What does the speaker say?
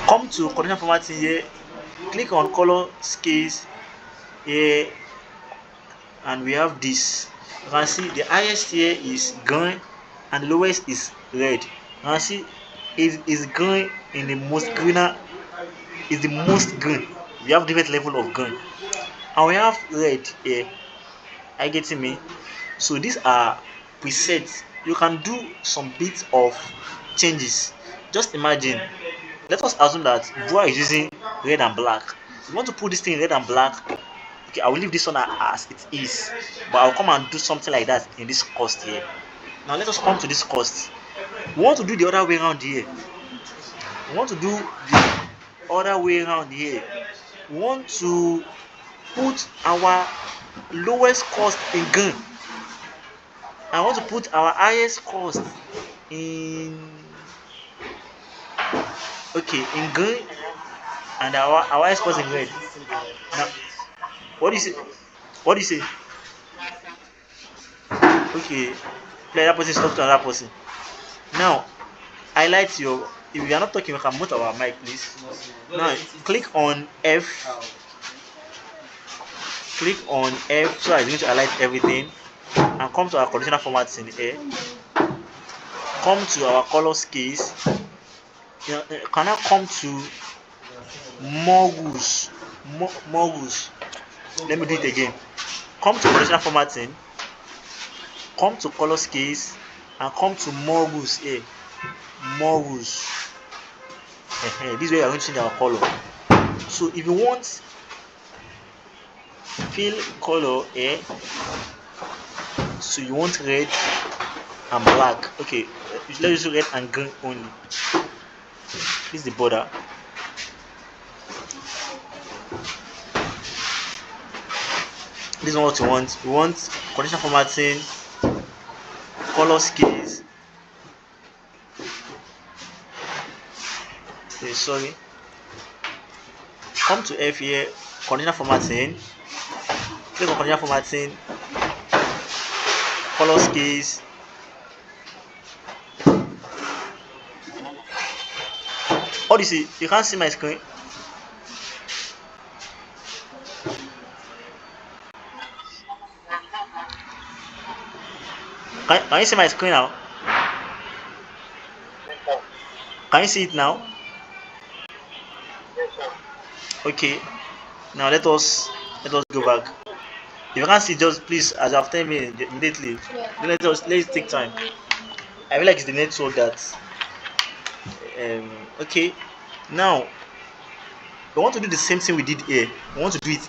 Come to conditional formatting here, click on color scales here, and we have this. You can see the highest here is green and the lowest is red. You can see is green in the most greener, is the most green. We have different level of green, and we have red here. Are you getting me? So these are presets. You can do some bits of changes. Just imagine, let us assume that Bua is using red and black. You want to put this thing in red and black. Okay, I will leave this one as it is, but I'll come and do something like that in this cost here. Now let us come to this cost. We want to do the other way around here. We want to do the other way around here. We want to put our lowest cost in green. I want to put our highest cost in in green, and our highest cost in red. Now, what do you say? What do you say? Okay, let that person talk to another person. Now, highlight your. If you are not talking, we can mute our mic, please. Now, click on F. Click on F, so it's going to highlight everything, and come to our conditional formatting here. Come to our color scales. You can now come to moguls. Moguls. Let me do it again. Come to conditional formatting. Come to color scales and come to moguls here. Moguls. This is where we are going to change our color. So if you want fill color here, so you want red and black. Okay, let's use red and green only. This is the border. This is what you want. We want conditional formatting, color scales. Okay, sorry. Come to F here, conditional formatting. Click on conditional formatting, color scales. What do you see? You can't see my screen. Can you see my screen now? Can you see it now? Okay. Now let us go back. If you can't see, just please, as I've 10 minutes immediately. Let's take time. I feel like it's the network that. Okay. Now we want to do the same thing we did here. We want to do it